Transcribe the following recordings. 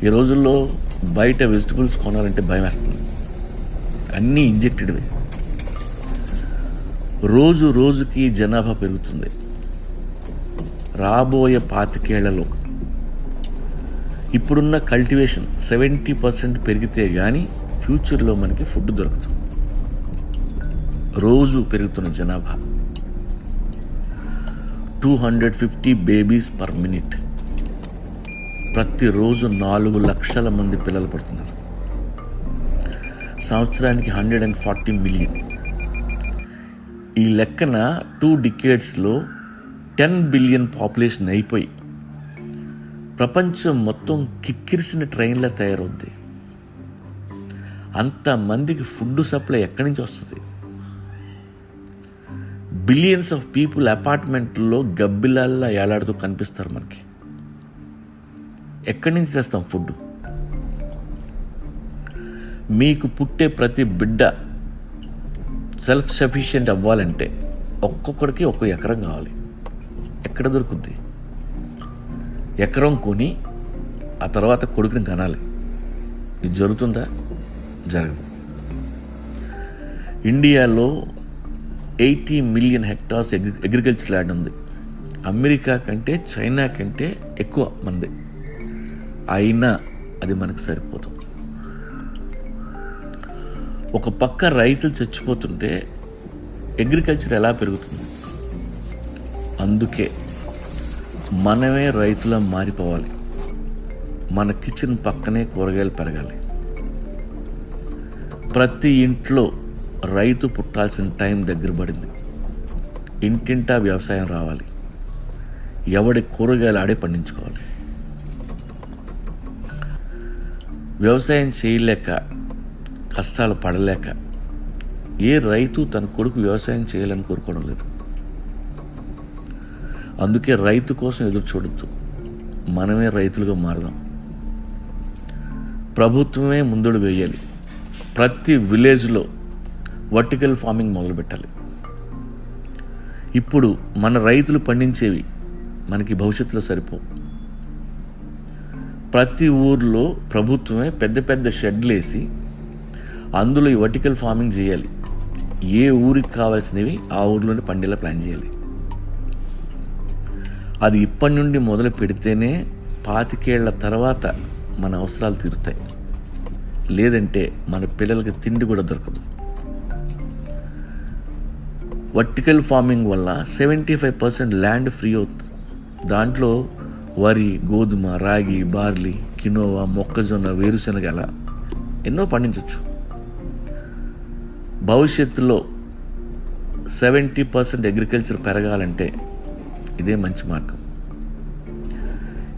ఈ రోజుల్లో బయట వెజిటబుల్స్ కొనాలంటే భయం వేస్తుంది. అన్నీ ఇంజెక్టెడ్వే. రోజు రోజుకి జనాభా పెరుగుతుంది. రాబోయే 25 ఏళ్లలో ఇప్పుడున్న కల్టివేషన్ 70% పెరిగితే కానీ ఫ్యూచర్లో మనకి ఫుడ్ దొరుకుతుంది. రోజు పెరుగుతున్న జనాభా 250 బేబీస్ పర్ మినిట్. ప్రతిరోజు 4 లక్షల మంది పిల్లలు పడుతున్నారు. సంవత్సరానికి 140 మిలియన్. ఈ లెక్కన 2 డికేడ్స్లో 10 బిలియన్ పాపులేషన్ అయిపోయి ప్రపంచం మొత్తం కిక్కిరిసిన ట్రైన్లా తయారవుద్ది. అంతమందికి ఫుడ్ సప్లై ఎక్కడి నుంచి వస్తుంది? బిలియన్స్ ఆఫ్ పీపుల్ అపార్ట్మెంట్లో గబ్బిలాల్లా ఏలాడుతూ కనిపిస్తారు మనకి. ఎక్కడి నుంచి తెస్తాం ఫుడ్? మీకు పుట్టే ప్రతి బిడ్డ సెల్ఫ్ సఫిషియెంట్ అవ్వాలంటే ఒక్కొక్కడికి 1 ఎకరం కావాలి. ఎక్కడ దొరుకుద్ది? ఎకరం కొని ఆ తర్వాత కొడుకుని కనాలి. ఇది జరుగుతుందా? జరగదు. ఇండియాలో 80 మిలియన్ హెక్టార్స్ అగ్రికల్చర్ ల్యాండ్ ఉంది. అమెరికా కంటే చైనా కంటే ఎక్కువ మంది. అయినా అది మనకు సరిపోదు. ఒక పక్క రైతులు చచ్చిపోతుంటే అగ్రికల్చర్ ఎలా పెరుగుతుంది? అందుకే మనమే రైతులా మారిపోవాలి. మన కిచెన్ పక్కనే కూరగాయలు పెరగాలి. ప్రతి ఇంట్లో రైతు పుట్టాల్సిన టైం దగ్గర పడింది. ఇంటింటా వ్యవసాయం రావాలి. ఎవడి కూరగాయలు ఆడే పండించుకోవాలి. వ్యవసాయం చేయలేక కష్టాలు పడలేక ఏ రైతు తన కొడుకు వ్యవసాయం చేయాలని కోరుకోవడం లేదు. అందుకే రైతు కోసం ఎదురు చూడొద్దు. మనమే రైతులుగా మారదాం. ప్రభుత్వమే ముందడుగు వేయాలి. ప్రతి విలేజ్లో వర్టికల్ ఫార్మింగ్ మొదలుపెట్టాలి. ఇప్పుడు మన రైతులు పండించేవి మనకి భవిష్యత్తులో సరిపోవు. ప్రతి ఊర్లో ప్రభుత్వమే పెద్ద పెద్ద షెడ్లు వేసి అందులో ఈ వర్టికల్ ఫార్మింగ్ చేయాలి. ఏ ఊరికి కావాల్సినవి ఆ ఊరిలోనే పండేలా ప్లాన్ చేయాలి. అది ఇప్పటి నుండి మొదలు పెడితేనే 25 ఏళ్ల తర్వాత మన అవసరాలు తీరుతాయి. లేదంటే మన పిల్లలకి తిండి కూడా దొరకదు. వర్టికల్ ఫార్మింగ్ వల్ల 75% ల్యాండ్ ఫ్రీ అవుతుంది. దాంట్లో వరి, గోధుమ, రాగి, బార్లీ, కినోవా, మొక్కజొన్న, వేరుశనగ అలా ఎన్నో పండించవచ్చు. భవిష్యత్తులో 70% అగ్రికల్చర్ పెరగాలంటే ఇదే మంచి మార్గం.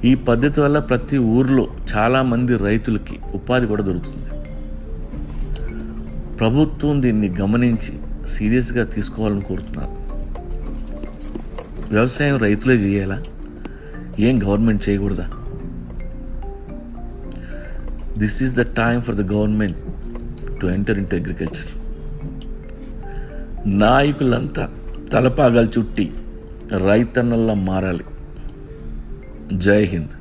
ఈ పద్ధతి వల్ల ప్రతి ఊర్లో చాలామంది రైతులకి ఉపాధి కూడా దొరుకుతుంది. ప్రభుత్వం దీన్ని గమనించి సీరియస్గా తీసుకోవాలని కోరుతున్నారు. వ్యవసాయం రైతులే చేయాలా? ఏం గవర్నమెంట్ చేయకూడదా? This is the time for the government to enter into agriculture. నాయకులంతా తలపాగాలు చుట్టి రైతన్నల్లా మారాలి. జై హింద్.